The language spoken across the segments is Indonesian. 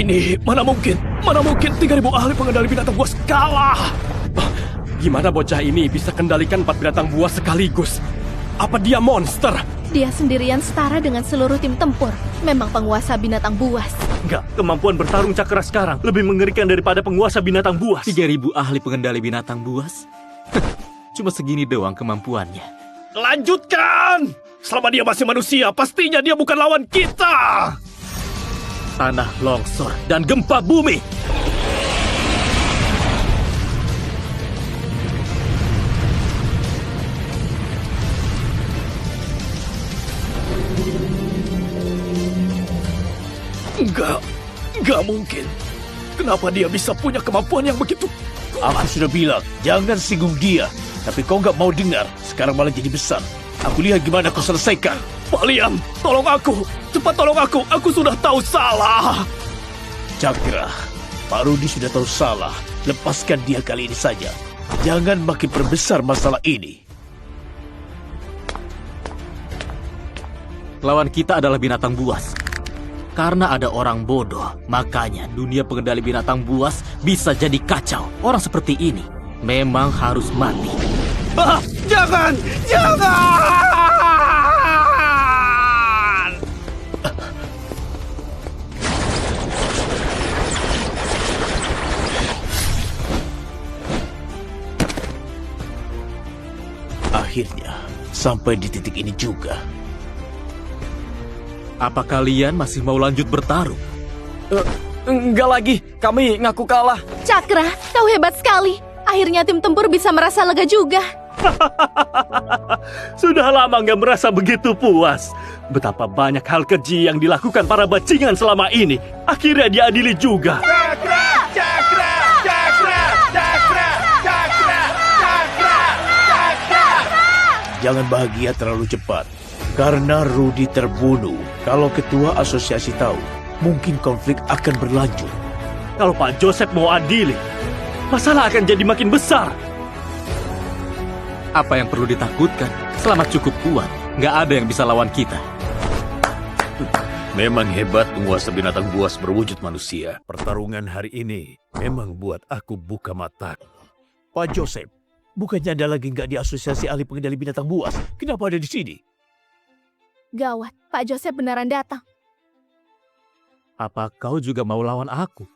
ini? Mana mungkin 3.000 ahli pengendali binatang buas kalah. Gimana bocah ini bisa kendalikan 4 binatang buas sekaligus? Apa dia monster? Dia sendirian setara dengan seluruh tim tempur. Memang penguasa binatang buas. Enggak, kemampuan bertarung Cakra sekarang lebih mengerikan daripada penguasa binatang buas. 3.000 ahli pengendali binatang buas? Cuma segini doang kemampuannya. Lanjutkan! Selama dia masih manusia, pastinya dia bukan lawan kita! Tanah longsor dan gempa bumi. Enggak mungkin. Kenapa dia bisa punya kemampuan yang begitu? Aku sudah bilang, jangan singgung dia. Tapi kau nggak mau dengar, sekarang malah jadi besar. Aku lihat gimana kau selesaikan. Pak Liam, tolong aku. Cepat tolong aku sudah tahu salah. Cakra, Pak Rudi sudah tahu salah. Lepaskan dia kali ini saja. Jangan makin perbesar masalah ini. Lawan kita adalah binatang buas. Karena ada orang bodoh, makanya dunia pengendali binatang buas bisa jadi kacau. Orang seperti ini memang harus mati. Jangan! Akhirnya, sampai di titik ini juga. Apa kalian masih mau lanjut bertarung? Enggak lagi, kami ngaku kalah. Cakra, kau hebat sekali. Akhirnya tim tempur bisa merasa lega juga. Sudah lama nggak merasa begitu puas. Betapa banyak hal keji yang dilakukan para bajingan selama ini. Akhirnya diadili juga. Jangan bahagia terlalu cepat. Karena Rudi terbunuh. Kalau ketua asosiasi tahu, mungkin konflik akan berlanjut. Kalau Pak Joseph mau adili, masalah akan jadi makin besar. Apa yang perlu ditakutkan? Selama cukup kuat, nggak ada yang bisa lawan kita. Memang hebat penguasa binatang buas berwujud manusia. Pertarungan hari ini memang buat aku buka mata. Pak Joseph, bukannya Anda lagi nggak di asosiasi ahli pengendali binatang buas? Kenapa ada di sini? Gawat, Pak Joseph beneran datang. Apa kau juga mau lawan aku?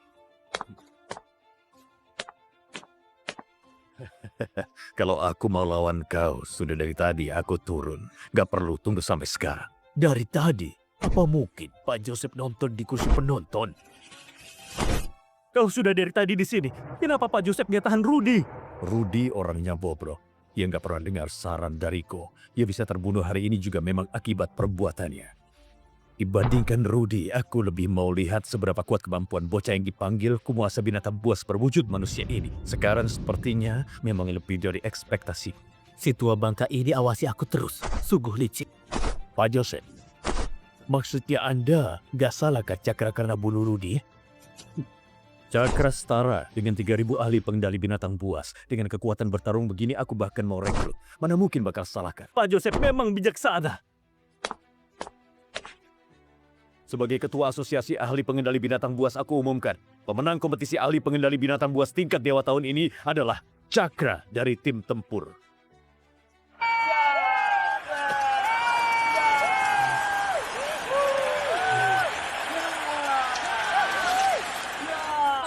Kalau aku mau lawan kau, sudah dari tadi aku turun. Gak perlu tunggu sampai sekarang. Dari tadi? Apa mungkin Pak Joseph nonton di kursi penonton? Kau sudah dari tadi di sini. Kenapa Pak Joseph nggak tahan Rudi? Rudi orangnya bobrok. Dia nggak pernah dengar saran dariku. Dia bisa terbunuh hari ini juga memang akibat perbuatannya. Dibandingkan Rudi, aku lebih mau lihat seberapa kuat kemampuan bocah yang dipanggil penguasa binatang buas berwujud manusia ini. Sekarang sepertinya memang lebih dari ekspektasi. Si tua bangka ini awasi aku terus. Sungguh licik. Pak Joseph, maksudnya Anda nggak salah kan Cakra karena bunuh Rudi? Cakra setara dengan 3.000 ahli pengendali binatang buas. Dengan kekuatan bertarung begini aku bahkan mau rekrut. Mana mungkin bakal salahkan. Pak Joseph memang bijaksana. Sebagai ketua asosiasi ahli pengendali binatang buas aku umumkan. Pemenang kompetisi ahli pengendali binatang buas tingkat dewa tahun ini adalah Cakra dari tim tempur.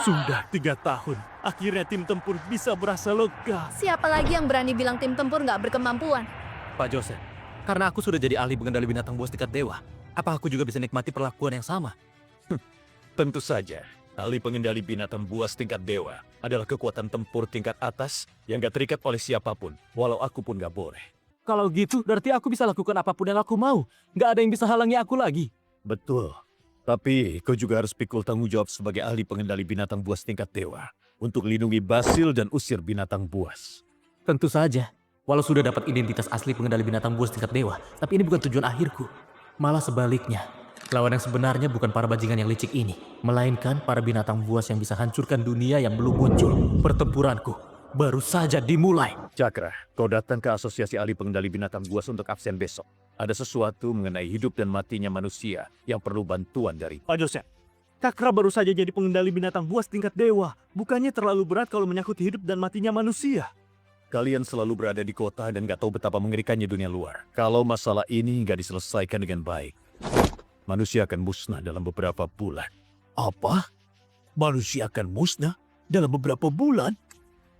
Sudah 3 tahun, akhirnya tim tempur bisa merasa lega. Siapa lagi yang berani bilang tim tempur nggak berkemampuan? Pak Joseph, karena aku sudah jadi ahli pengendali binatang buas tingkat dewa, apa aku juga bisa nikmati perlakuan yang sama? Tentu saja, ahli pengendali binatang buas tingkat dewa adalah kekuatan tempur tingkat atas yang gak terikat oleh siapapun, walau aku pun gak boleh. Kalau gitu, berarti aku bisa lakukan apapun yang aku mau. Nggak ada yang bisa halangi aku lagi. Betul. Tapi kau juga harus pikul tanggung jawab sebagai ahli pengendali binatang buas tingkat dewa untuk lindungi Basil dan usir binatang buas. Tentu saja. Walau sudah dapat identitas asli pengendali binatang buas tingkat dewa, tapi ini bukan tujuan akhirku. Malah sebaliknya. Lawan yang sebenarnya bukan para bajingan yang licik ini, melainkan para binatang buas yang bisa hancurkan dunia yang belum muncul. Pertempuranku baru saja dimulai. Cakra, kau datang ke asosiasi ahli pengendali binatang buas untuk absen besok. Ada sesuatu mengenai hidup dan matinya manusia yang perlu bantuan dari Pak Joseph, Cakra baru saja jadi pengendali binatang buas tingkat dewa. Bukannya terlalu berat kalau menyangkut hidup dan matinya manusia. Kalian selalu berada di kota dan gak tahu betapa mengerikannya dunia luar. Kalau masalah ini gak diselesaikan dengan baik, manusia akan musnah dalam beberapa bulan. Apa? Manusia akan musnah dalam beberapa bulan?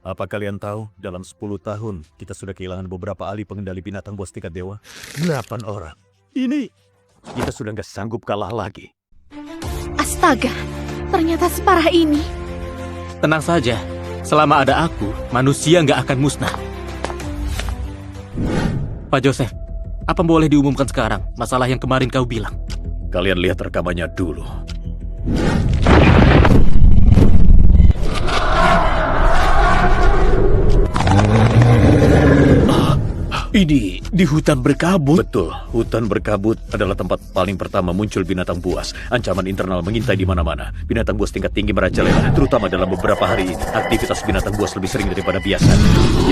Apa kalian tahu, dalam 10 tahun kita sudah kehilangan beberapa ahli pengendali binatang buas tingkat dewa? 8 orang. Ini, kita sudah gak sanggup kalah lagi. Astaga, ternyata separah ini. Tenang saja, selama ada aku, manusia nggak akan musnah. Pak Joseph, apa boleh diumumkan sekarang masalah yang kemarin kau bilang? Kalian lihat rekamannya dulu. Ini di hutan berkabut. Betul, hutan berkabut adalah tempat paling pertama muncul binatang buas. Ancaman internal mengintai di mana-mana. Binatang buas tingkat tinggi merajalela, terutama dalam beberapa hari ini. Aktivitas binatang buas lebih sering daripada biasa.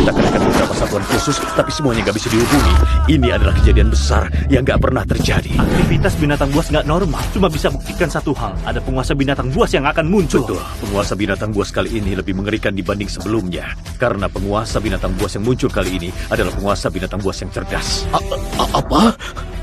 Kita kerahkan beberapa satuan khusus, tapi semuanya nggak bisa dihubungi. Ini adalah kejadian besar yang nggak pernah terjadi. Aktivitas binatang buas nggak normal. Cuma bisa buktikan satu hal. Ada penguasa binatang buas yang akan muncul. Betul, penguasa binatang buas kali ini lebih mengerikan dibanding sebelumnya. Karena penguasa binatang buas yang muncul kali ini adalah penguasa binatang buas yang cerdas. Apa?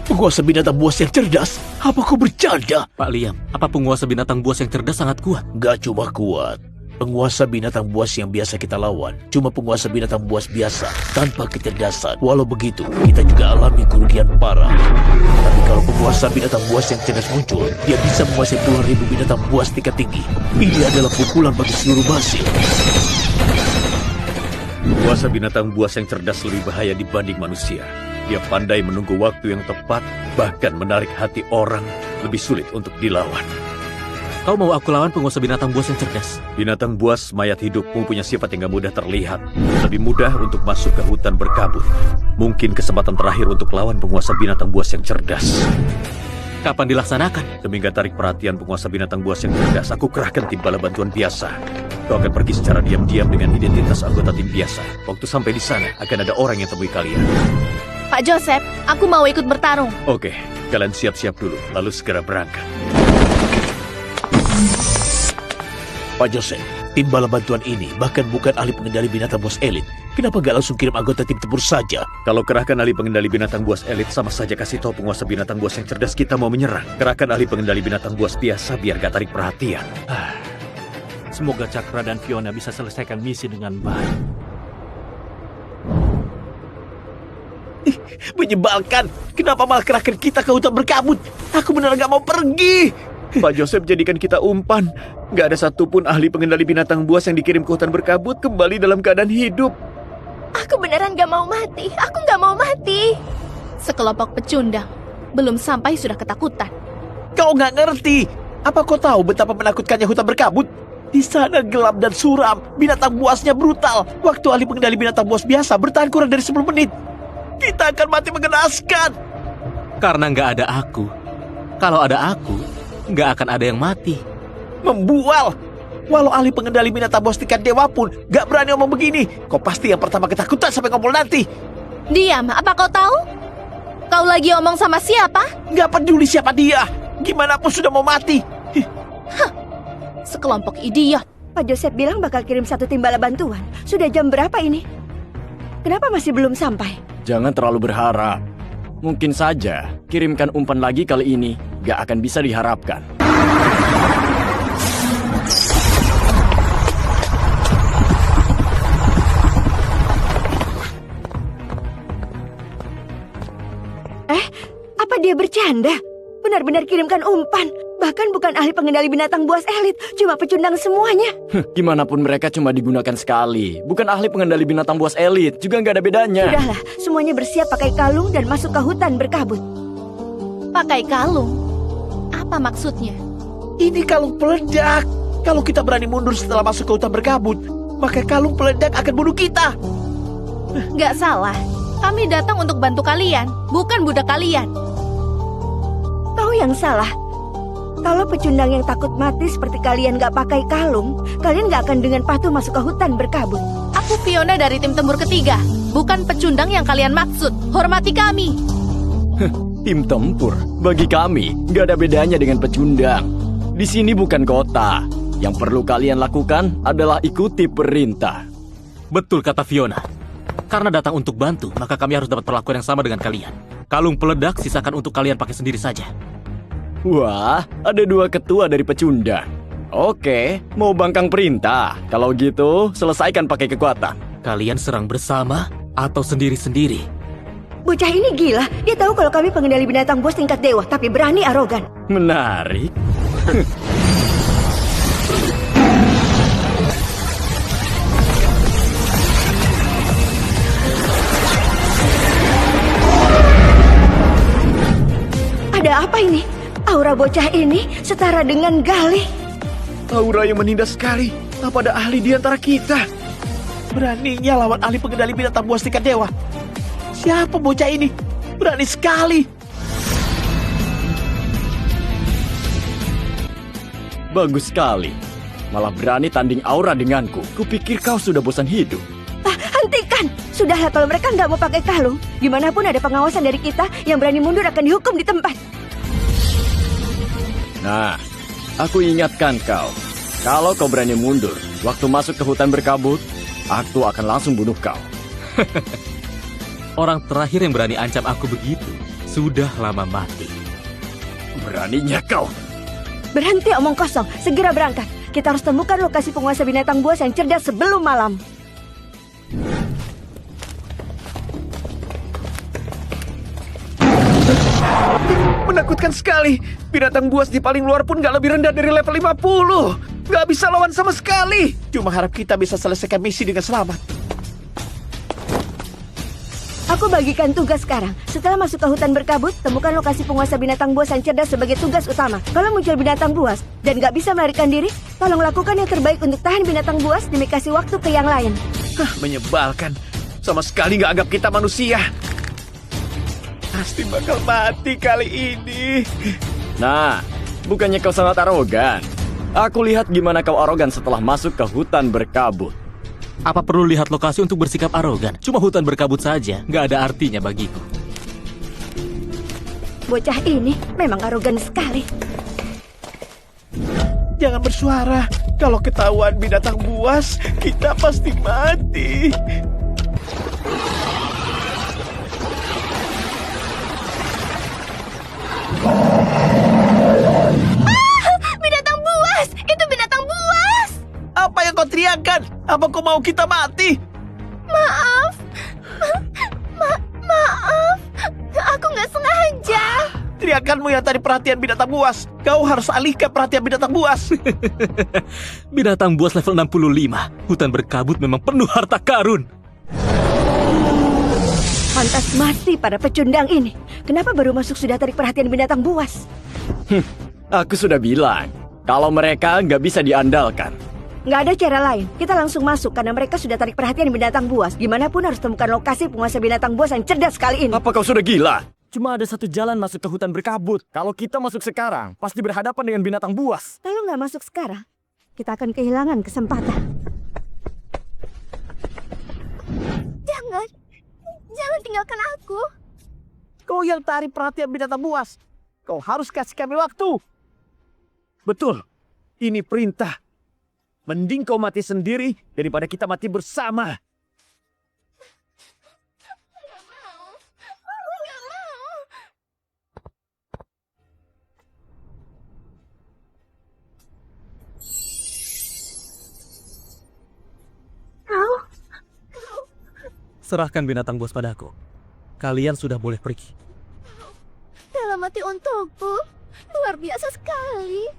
Penguasa binatang buas yang cerdas? Apa kau bercanda? Pak Liam, apa penguasa binatang buas yang cerdas sangat kuat? Gak cuma kuat. Penguasa binatang buas yang biasa kita lawan cuma penguasa binatang buas biasa tanpa kecerdasan. Walau begitu, kita juga alami kerugian parah. Tapi kalau penguasa binatang buas yang cerdas muncul, dia bisa menguasai puluhan ribu binatang buas tingkat tinggi. Ini adalah pukulan bagi seluruh basil. Penguasa binatang buas yang cerdas lebih bahaya dibanding manusia. Dia pandai menunggu waktu yang tepat, bahkan menarik hati orang lebih sulit untuk dilawan. Kau mau aku lawan penguasa binatang buas yang cerdas? Binatang buas mayat hidup mempunyai sifat yang gak mudah terlihat. Lebih mudah untuk masuk ke hutan berkabut. Mungkin kesempatan terakhir untuk lawan penguasa binatang buas yang cerdas. Kapan dilaksanakan? Demi gak tarik perhatian penguasa binatang buas yang cerdas, aku kerahkan tim bala bantuan biasa. Kau akan pergi secara diam-diam dengan identitas anggota tim biasa. Waktu sampai di sana, akan ada orang yang temui kalian. Pak Joseph, aku mau ikut bertarung. Oke, kalian siap-siap dulu, lalu segera berangkat. Pak Joseph, tim bala bantuan ini bahkan bukan ahli pengendali binatang buas elit. Kenapa gak langsung kirim anggota tim tempur saja? Kalau kerahkan ahli pengendali binatang buas elit, sama saja kasih tahu penguasa binatang buas yang cerdas kita mau menyerang. Kerahkan ahli pengendali binatang buas biasa biar gak tarik perhatian. Semoga Cakra dan Fiona bisa selesaikan misi dengan baik. Menyebalkan. Kenapa malah kerahkan kita ke hutan berkabut? Aku benar gak mau pergi. Pak Joseph jadikan kita umpan. Gak ada satupun ahli pengendali binatang buas yang dikirim ke hutan berkabut kembali dalam keadaan hidup. Aku beneran gak mau mati. Aku gak mau mati. Sekelompok pecundang. Belum sampai sudah ketakutan. Kau gak ngerti. Apa kau tahu betapa menakutkannya hutan berkabut? Di sana gelap dan suram. Binatang buasnya brutal. Waktu ahli pengendali binatang buas biasa bertahan kurang dari 10 menit. Kita akan mati mengenaskan. Karena nggak ada aku. Kalau ada aku, nggak akan ada yang mati. Membual. Walau ahli pengendali binatang buas tingkat dewa pun gak berani ngomong begini. Kau pasti yang pertama ketakutan sampai ngomong nanti. Diam, apa kau tahu? Kau lagi omong sama siapa? Gak peduli siapa dia. Gimana pun sudah mau mati. Sekelompok idiot. Pak Joseph bilang bakal kirim 1 tim bala bantuan. Sudah jam berapa ini? Kenapa masih belum sampai? Jangan terlalu berharap. Mungkin saja kirimkan umpan lagi kali ini gak akan bisa diharapkan. Apa dia bercanda? Benar-benar kirimkan umpan. Bahkan bukan ahli pengendali binatang buas elit, cuma pecundang semuanya. Gimana pun mereka cuma digunakan sekali. Bukan ahli pengendali binatang buas elit, juga nggak ada bedanya. Sudahlah, semuanya bersiap pakai kalung dan masuk ke hutan berkabut. Pakai kalung? Apa maksudnya? Ini kalung peledak. Kalau kita berani mundur setelah masuk ke hutan berkabut, maka kalung peledak akan bunuh kita. Gak salah. Kami datang untuk bantu kalian, bukan budak kalian. Kau yang salah. Kalau pecundang yang takut mati seperti kalian gak pakai kalung, kalian gak akan dengan patuh masuk ke hutan berkabut. Aku Fiona dari tim tempur ketiga, bukan pecundang yang kalian maksud. Hormati kami. Tim tempur, bagi kami gak ada bedanya dengan pecundang. Di sini bukan kota. Yang perlu kalian lakukan adalah ikuti perintah. Betul kata Fiona. Karena datang untuk bantu, maka kami harus dapat perlakuan yang sama dengan kalian. Kalung peledak sisakan untuk kalian pakai sendiri saja. Wah, ada 2 ketua dari pecundang. Oke, mau bangkang perintah. Kalau gitu, selesaikan pakai kekuatan. Kalian serang bersama atau sendiri-sendiri? Bocah ini gila. Dia tahu kalau kami pengendali binatang buas tingkat dewa, tapi berani arogan. Menarik. Ada apa ini? Aura bocah ini setara dengan Galih. Aura yang menindas sekali. Apa ada ahli di antara kita? Beraninya lawan ahli pengendali binatang buas tingkat dewa. Siapa bocah ini? Berani sekali. Bagus sekali. Malah berani tanding aura denganku. Kupikir kau sudah bosan hidup. Hentikan! Sudahlah, kalau mereka nggak mau pakai kalung, gimana pun ada pengawasan dari kita, yang berani mundur akan dihukum di tempat. Nah, aku ingatkan kau. Kalau kau berani mundur, waktu masuk ke hutan berkabut, aku akan langsung bunuh kau. Orang terakhir yang berani ancam aku begitu sudah lama mati. Beraninya kau. Berhenti omong kosong, segera berangkat. Kita harus temukan lokasi penguasa binatang buas yang cerdas sebelum malam. Menakutkan sekali. Binatang buas di paling luar pun gak lebih rendah dari level 50. Gak bisa lawan sama sekali. Cuma harap kita bisa selesaikan misi dengan selamat. Aku bagikan tugas sekarang. Setelah masuk ke hutan berkabut, temukan lokasi penguasa binatang buas yang cerdas sebagai tugas utama. Kalau muncul binatang buas dan gak bisa melarikan diri, tolong lakukan yang terbaik untuk tahan binatang buas demi kasih waktu ke yang lain. Menyebalkan. Sama sekali gak anggap kita manusia. Pasti bakal mati kali ini. Nah, bukannya kau sangat arogan. Aku lihat gimana kau arogan setelah masuk ke hutan berkabut. Apa perlu lihat lokasi untuk bersikap arogan? Cuma hutan berkabut saja, nggak ada artinya bagiku. Bocah ini memang arogan sekali. Jangan bersuara. Kalau ketahuan binatang buas, kita pasti mati. Binatang buas! Itu binatang buas! Apa yang kau teriakkan? Apa kau mau kita mati? Maaf. Maaf. Aku nggak sengaja. Teriakanmu yang tadi perhatian binatang buas. Kau harus alihkan perhatian binatang buas. Binatang buas level 65. Hutan berkabut memang penuh harta karun. Pantas mati para pecundang ini. Kenapa baru masuk sudah tarik perhatian binatang buas? Aku sudah bilang, kalau mereka nggak bisa diandalkan. Nggak ada cara lain. Kita langsung masuk karena mereka sudah tarik perhatian binatang buas. Gimana pun harus temukan lokasi penguasa binatang buas yang cerdas kali ini. Apa kau sudah gila? Cuma ada satu jalan masuk ke hutan berkabut. Kalau kita masuk sekarang, pasti berhadapan dengan binatang buas. Kalau nggak masuk sekarang, kita akan kehilangan kesempatan. Jangan tinggalkan aku. Kau yang tarik perhatian binatang buas. Kau harus kasih kami waktu. Betul. Ini perintah. Mending kau mati sendiri daripada kita mati bersama. Serahkan binatang buas padaku. Kalian sudah boleh pergi. Dalam hati untukku. Luar biasa sekali.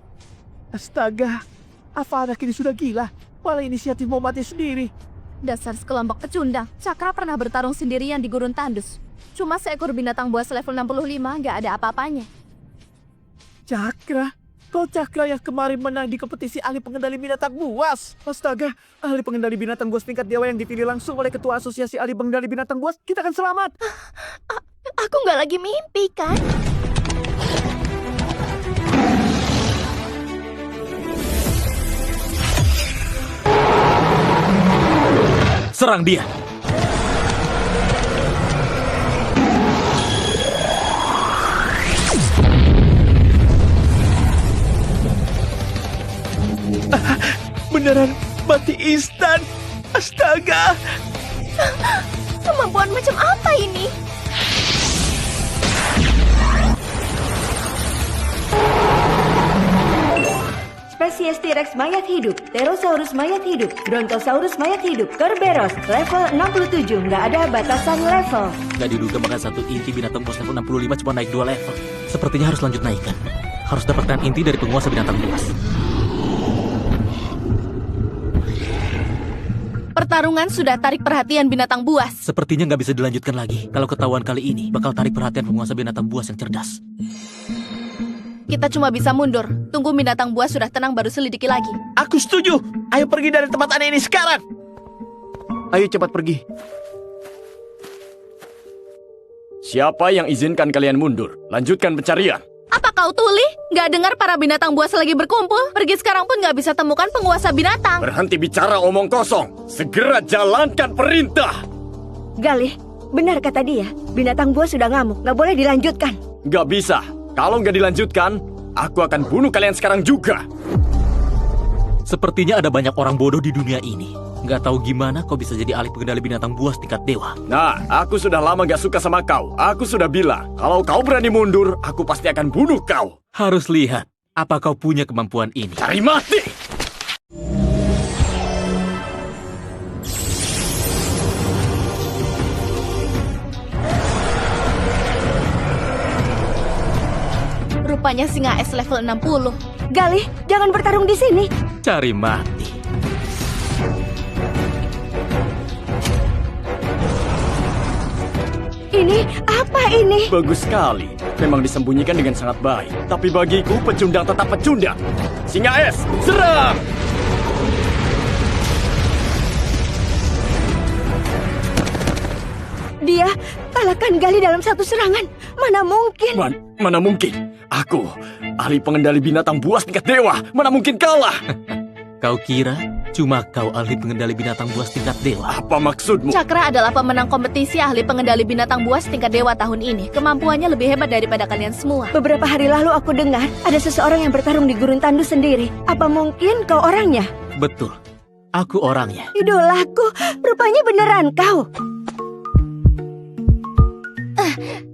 Astaga. Apa anak ini sudah gila? Malah inisiatif mau mati sendiri. Dasar sekelompok pecundang. Cakra pernah bertarung sendirian di gurun tandus. Cuma seekor binatang buas level 65 nggak ada apa-apanya. Cakra? Kau Cakra yang kemarin menang di kompetisi ahli pengendali binatang buas. Astaga, ahli pengendali binatang buas tingkat dewa yang dipilih langsung oleh ketua asosiasi ahli pengendali binatang buas. Kita akan selamat. Aku nggak lagi mimpi, kan? Serang dia! beneran mati instan. Astaga. Kemampuan macam apa ini? Spesies T-Rex mayat hidup, Pterosaurus mayat hidup, Brontosaurus mayat hidup, Kerberos, level 67, nggak ada batasan level. Gak diduga bahkan satu inti binatang buas level 65 cuma naik 2 level. Sepertinya harus lanjut naikkan. Harus dapatkan inti dari penguasa binatang buas. Pertarungan sudah tarik perhatian binatang buas. Sepertinya nggak bisa dilanjutkan lagi. Kalau ketahuan kali ini, bakal tarik perhatian penguasa binatang buas yang cerdas. Kita cuma bisa mundur. Tunggu binatang buas sudah tenang baru selidiki lagi. Aku setuju. Ayo pergi dari tempat aneh ini sekarang. Ayo cepat pergi. Siapa yang izinkan kalian mundur? Lanjutkan pencarian. Apa kau tuli? Nggak dengar para binatang buas lagi berkumpul? Pergi sekarang pun nggak bisa temukan penguasa binatang. Berhenti bicara omong kosong. Segera jalankan perintah. Galih, benar kata dia. Binatang buas sudah ngamuk, nggak boleh dilanjutkan. Nggak bisa. Kalau nggak dilanjutkan, aku akan bunuh kalian sekarang juga. Sepertinya ada banyak orang bodoh di dunia ini. Nggak tahu gimana kau bisa jadi ahli pengendali binatang buas tingkat dewa. Nah, aku sudah lama gak suka sama kau. Aku sudah bilang, kalau kau berani mundur, aku pasti akan bunuh kau. Harus lihat, apa kau punya kemampuan ini. Cari mati! Rupanya singa es level 60. Galih, jangan bertarung di sini. Cari mati. Ini apa ini? Bagus sekali. Memang disembunyikan dengan sangat baik. Tapi bagiku, pecundang tetap pecundang. Singa es, serang! Dia kalahkan Galih dalam satu serangan. Mana mungkin? Mana mungkin? Aku, ahli pengendali binatang buas tingkat dewa. Mana mungkin kalah? Kau kira cuma kau ahli pengendali binatang buas tingkat dewa? Apa maksudmu? Cakra adalah pemenang kompetisi ahli pengendali binatang buas tingkat dewa tahun ini. Kemampuannya lebih hebat daripada kalian semua. Beberapa hari lalu aku dengar ada seseorang yang bertarung di gurun tandus sendiri. Apa mungkin kau orangnya? Betul, aku orangnya. Idolaku, rupanya beneran kau.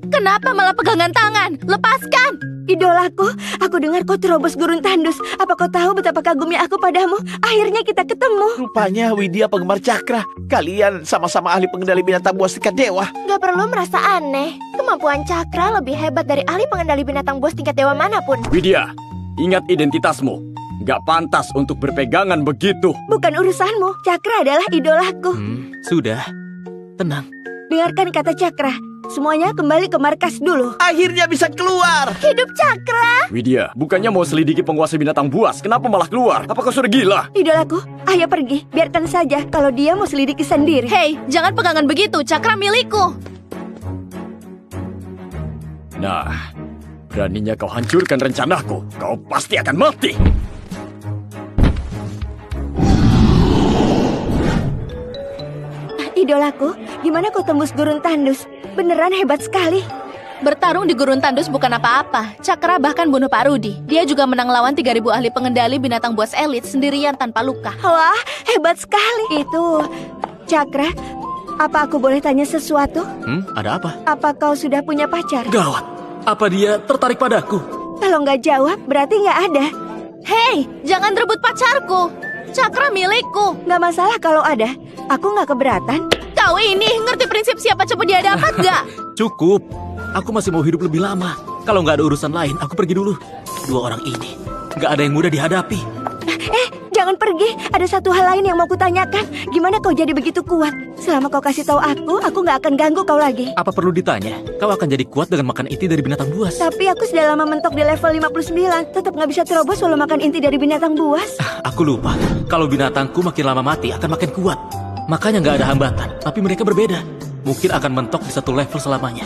Kenapa malah pegangan tangan? Lepaskan! Idolaku, aku dengar kau terobos gurun tandus. Apa kau tahu betapa kagumnya aku padamu? Akhirnya kita ketemu. Rupanya Widya penggemar Cakra. Kalian sama-sama ahli pengendali binatang buas tingkat dewa. Gak perlu merasa aneh. Kemampuan Cakra lebih hebat dari ahli pengendali binatang buas tingkat dewa manapun. Widya, ingat identitasmu. Gak pantas untuk berpegangan begitu. Bukan urusanmu. Cakra adalah idolaku. Sudah, tenang. Dengarkan kata Cakra. Semuanya kembali ke markas dulu. Akhirnya bisa keluar. Hidup Cakra! Widya, bukannya mau selidiki penguasa binatang buas, kenapa malah keluar? Apa kau sudah gila? Idolaku, ayo pergi. Biarkan saja kalau dia mau selidiki sendiri. Hei, jangan pegangan begitu. Cakra milikku. Nah, beraninya kau hancurkan rencanaku. Kau pasti akan mati. Idolaku, gimana kau tembus gurun tandus? Beneran hebat sekali. Bertarung di gurun tandus bukan apa-apa. Cakra bahkan bunuh Pak Rudi. Dia juga menang lawan 3.000 ahli pengendali binatang buas elit sendirian tanpa luka. Wah, hebat sekali. Itu, Cakra, apa aku boleh tanya sesuatu? Ada apa? Apa kau sudah punya pacar? Gawat, apa dia tertarik padaku? Kalau nggak jawab, berarti nggak ada. Hei, jangan rebut pacarku. Cakra milikku. Nggak masalah kalau ada. Aku nggak keberatan. Kau ini ngerti prinsip siapa cepat dia dapat nggak? Cukup. Aku masih mau hidup lebih lama. Kalau nggak ada urusan lain, aku pergi dulu. Dua orang ini, nggak ada yang mudah dihadapi. Jangan pergi. Ada satu hal lain yang mau kutanyakan. Gimana kau jadi begitu kuat? Selama kau kasih tahu aku nggak akan ganggu kau lagi. Apa perlu ditanya? Kau akan jadi kuat dengan makan inti dari binatang buas. Tapi aku sudah lama mentok di level 59. Tetap nggak bisa terobos walau makan inti dari binatang buas. Aku lupa. Kalau binatangku makin lama mati, akan makin kuat. Makanya nggak ada hambatan. Tapi mereka berbeda. Mungkin akan mentok di satu level selamanya.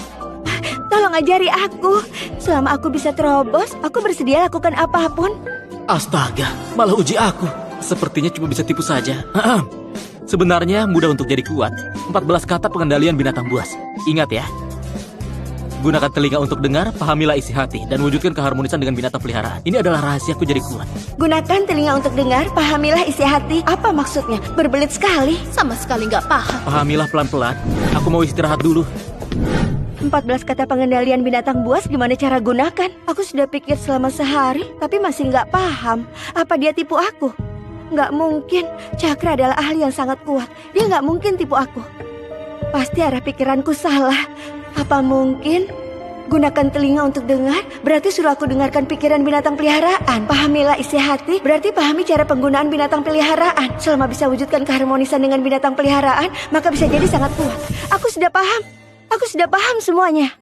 Tolong ajari aku. Selama aku bisa terobos, aku bersedia lakukan apapun. Astaga, malah uji aku. Sepertinya cuma bisa tipu saja. Sebenarnya mudah untuk jadi kuat. 14 kata pengendalian binatang buas. Ingat ya. Gunakan telinga untuk dengar, pahamilah isi hati, dan wujudkan keharmonisan dengan binatang peliharaan. Ini adalah rahasiaku jadi kuat. Gunakan telinga untuk dengar, pahamilah isi hati. Apa maksudnya? Berbelit sekali. Sama sekali nggak paham. Pahamilah pelan-pelan. Aku mau istirahat dulu. 14 kata pengendalian binatang buas, gimana cara gunakan? Aku sudah pikir selama sehari, tapi masih nggak paham. Apa dia tipu aku? Nggak mungkin. Cakra adalah ahli yang sangat kuat. Dia nggak mungkin tipu aku. Pasti arah pikiranku salah. Apa mungkin? Gunakan telinga untuk dengar, berarti suruh aku dengarkan pikiran binatang peliharaan. Pahamilah isi hati, berarti pahami cara penggunaan binatang peliharaan. Selama bisa wujudkan keharmonisan dengan binatang peliharaan, maka bisa jadi sangat kuat. Aku sudah paham. Aku sudah paham semuanya.